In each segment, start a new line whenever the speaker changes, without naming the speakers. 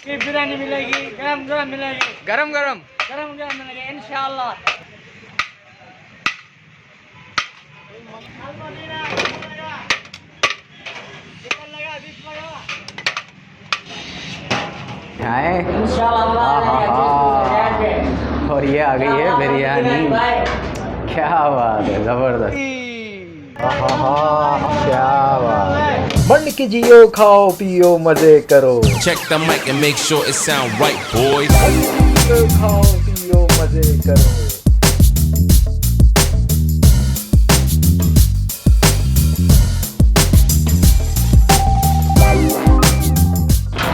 की बिरयानी मिलेगी, गरम गरम मिलेगी,
गरम गरम
गरम गरम मिलेगी इंशाल्लाह।
और ये आ गई है बिरयानी। क्या बात है, जबरदस्त। क्या बात है। बन के जियो, खाओ पियो मजे करो।
Check the mic and make sure it sound right, boys.
खाओ पियो मजे करो।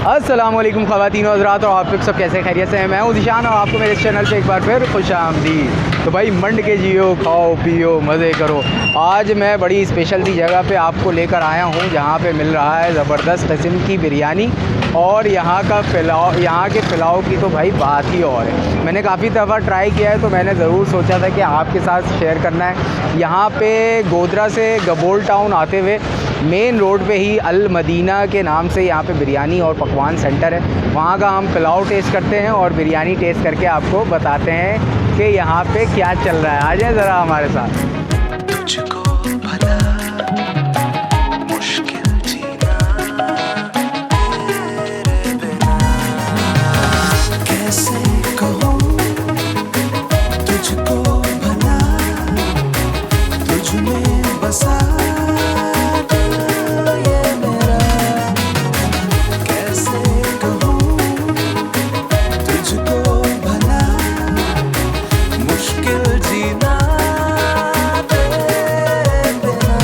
अस्सलामुअलैकुम ख़वातीन और हज़रात, और आप लोग सब कैसे खैरियत से हैं। मैं हूं ज़िशान और आपको मेरे चैनल पे एक बार फिर खुशामदीद। तो भाई मंड के जियो, खाओ पियो मज़े करो। आज मैं बड़ी स्पेशल सी जगह पे आपको लेकर आया हूं जहां पे मिल रहा है ज़बरदस्त किस्म की बिरयानी और यहाँ का पुलाव। यहाँ के पुलाव की तो भाई बात ही और है। मैंने काफ़ी दफ़ा ट्राई किया है, तो मैंने ज़रूर सोचा था कि आपके साथ शेयर करना है। यहाँ पे गोधरा से गबोल टाउन आते हुए मेन रोड पे ही अल मदीना के नाम से यहाँ पे बिरयानी और पकवान सेंटर है। वहाँ का हम पुलाव टेस्ट करते हैं और बिरयानी टेस्ट करके आपको बताते हैं कि यहाँ पे क्या चल रहा है। आ जाए ज़रा हमारे साथ।
तुझको भला मुश्किल जीना तेरे बिना, कैसे कहूँ तुझको भला, तुझ में बसा ये मेरा, कैसे कहूँ तुझको भला मुश्किल जीना तेरे बिना।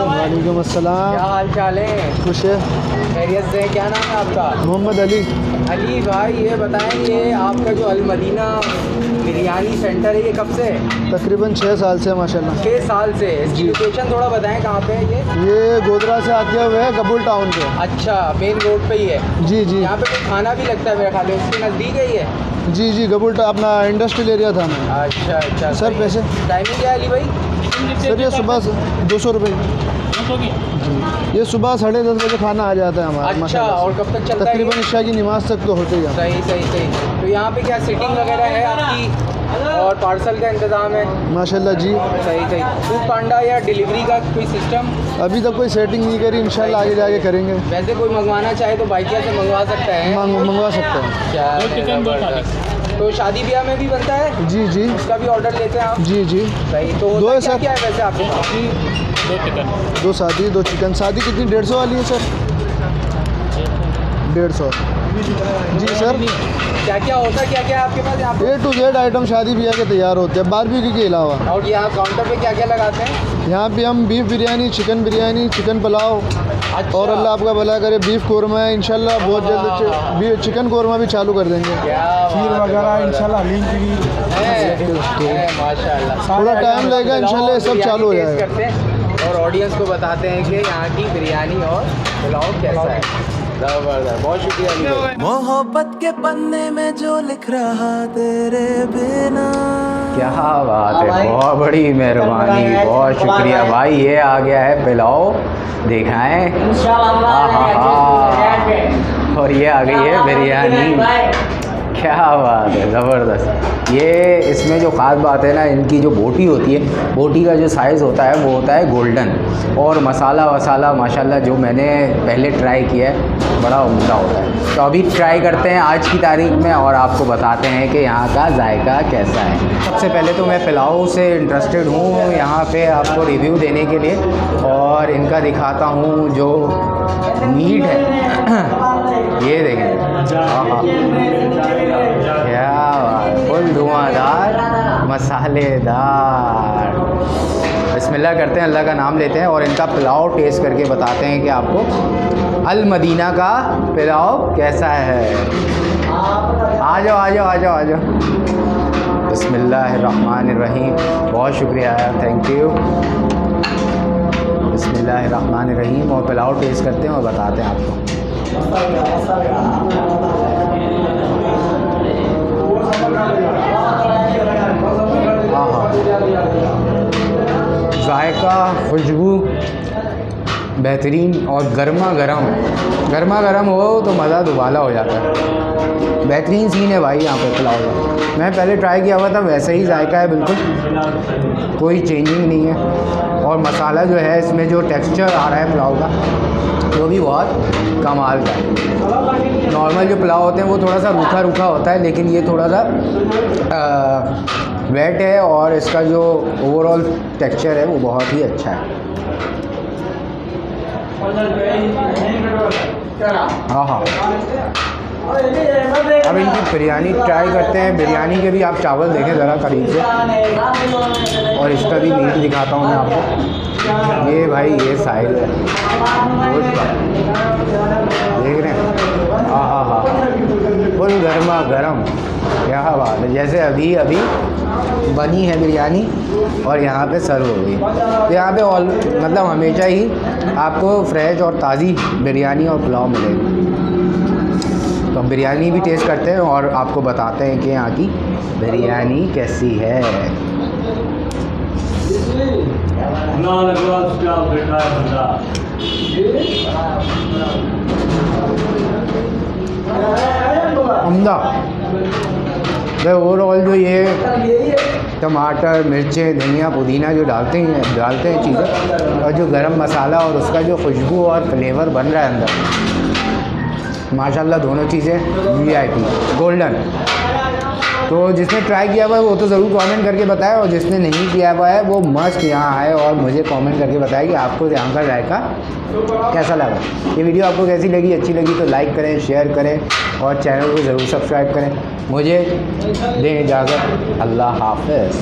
वालेकुम अस्सलाम। क्या हाल चाल है? खुश है, खैरियत से। क्या नाम है आपका? मोहम्मद अली। अली भाई, ये बताएं, ये आपका जो अल मदीना बिरयानी सेंटर है ये कब से है?
तकरीबन 6 साल से माशाल्लाह।
6 साल से। इसकी लोकेशन थोड़ा बताएं, कहाँ पे है
ये गोधरा से आते हुए है गबुल टाउन पे।
अच्छा, मेन रोड पे ही है।
जी जी।
यहाँ पे कोई खाना भी लगता है मेरे ख्याल में, इसके नज़दीक है ये?
जी जी, गबुल अपना इंडस्ट्रियल एरिया था ना।
अच्छा अच्छा
सर पैसे
टाइमिंग क्या है अली भाई?
सर ये सुबह 200 रुपये। ये सुबह 10:30 बजे खाना आ जाता है हमारा।
अच्छा, और कब तक चलता है?
तकरीबन इशा की नमाज तक तो होते ही है।
सही सही सही। तो यहाँ पे क्या सीटिंग वगैरह है आपकी और पार्सल का इंतज़ाम है?
माशाल्लाह जी।
सही सही। फूड पांडा या डिलीवरी का कोई सिस्टम?
अभी तक कोई सेटिंग नहीं करी, इंशाल्लाह आगे जाके करेंगे।
वैसे कोई मंगवाना चाहे तो बाइकिया से मंगवा सकता है?
मंगवा सकते हैं।
तो शादी ब्याह में भी बनता है?
जी जी,
उसका भी ऑर्डर लेते हैं आप?
जी जी।
सही। तो
दो है
क्या
सर।
क्या है वैसे आपके पास?
2 चिकन,
2 शादी 2 चिकन। शादी कितनी? 150 वाली है सर? 150। जी सर।
क्या क्या होता है, क्या क्या है आपके पास यहाँ पे?
A to Z आइटम शादी ब्याह के तैयार होते हैं, बारबेक्यू के अलावा।
और यहाँ काउंटर पे क्या क्या लगाते हैं?
यहाँ पे हम बीफ बिरयानी, चिकन पुलाव,
अच्छा।
और अल्लाह आपका भला करे बीफ कोरमा है इंशाल्लाह। बहुत जल्द चिकन कोरमा भी चालू कर देंगे। खीर वगैरह इंशाल्लाह लिंक भी
है माशाल्लाह।
थोड़ा टाइम लगेगा इंशाल्लाह, ये सब चालू हो जाएगा।
करते हैं और ऑडियंस को बताते हैं कि यहाँ की बिरयानी और पुलाव कैसा है। ज़बरदस्त, बहुत शुक्रिया अली भाई।
मोहब्बत के पन्ने में जो लिख रहा तेरे बिना।
क्या बात है, बहुत बड़ी मेहरबानी, बहुत शुक्रिया भाई। ये आ गया है पुलाव, दिखाएं। और ये आ गई है बिरयानी। क्या बात है, ज़बरदस्त। ये इसमें जो ख़ास बात है ना, इनकी जो बोटी होती है, बोटी का जो साइज़ होता है वो होता है गोल्डन, और मसाला वसाला माशाल्लाह जो मैंने पहले ट्राई किया है बड़ा उम्दा होता है। तो अभी ट्राई करते हैं आज की तारीख में और आपको बताते हैं कि यहाँ का जायका कैसा है। सबसे पहले तो मैं पुलाव से इंटरेस्टेड हूँ यहाँ पे आपको रिव्यू देने के लिए, और इनका दिखाता हूँ जो मीट है। ये देखें, क्या बात, फुल धुआंधार मसालेदार। बिस्मिल्लाह करते हैं, अल्लाह का नाम लेते हैं और इनका पुलाव टेस्ट करके बताते हैं कि आपको अल मदीना का पुलाव कैसा है। आ जाओ आ जाओ आ जाओ आ जाओ। बिस्मिल्लाहिर्रहमानिर्रहीम। बहुत शुक्रिया, थैंक यू। बिस्मिल्लाहिर्रहमानिर्रहीम। और पुलाव टेस्ट करते हैं और बताते हैं आपको। हाँ, जायका, खुशबू बेहतरीन और गर्मा गर्म हो तो मज़ा दुबाला हो जाता है। बेहतरीन सीन है भाई यहाँ पे पुलाव का। मैं पहले ट्राई किया हुआ था, वैसे ही जायका है, बिल्कुल कोई चेंजिंग नहीं है। और मसाला जो है इसमें जो टेक्सचर आ रहा है पुलाव का वो भी बहुत कमाल का है। नॉर्मल जो पुलाव होते हैं वो थोड़ा सा रूखा होता है, लेकिन ये थोड़ा सा वेट है और इसका जो ओवरऑल टेक्सचर है वो बहुत ही अच्छा है। हाँ अब इनकी बिरयानी ट्राई करते हैं। बिरयानी के भी आप चावल देखें ज़रा करीब से, और इसका भी मीट दिखाता हूँ मैं आपको। ये भाई ये साइड है देख रहे हैं। हाँ फुल गर्मा गर्म, क्या बात है। जैसे अभी बनी है बिरयानी और यहाँ पे सर्व हो गई। तो यहाँ पे मतलब हमेशा ही आपको फ्रेश और ताज़ी बिरयानी और पुलाव मिलेगी। तो हम बिरयानी भी टेस्ट करते हैं और आपको बताते हैं कि यहाँ की बिरयानी कैसी है। उम्दा ओवरऑल जो ये टमाटर, मिर्चें, धनिया, पुदीना जो डालते हैं चीज़ें, और जो गरम मसाला और उसका जो खुशबू और फ्लेवर बन रहा है अंदर, माशाल्लाह दोनों चीज़ें VIP गोल्डन। तो जिसने ट्राई किया हुआ है वो तो ज़रूर कमेंट करके बताए, और जिसने नहीं किया हुआ है वो मस्ट यहाँ आए और मुझे कमेंट करके बताए कि आपको यहाँ का जायका कैसा लगा। ये वीडियो आपको कैसी लगी, अच्छी लगी तो लाइक करें, शेयर करें और चैनल को ज़रूर सब्सक्राइब करें। मुझे दें इजाज़त, अल्लाह हाफ़िज़।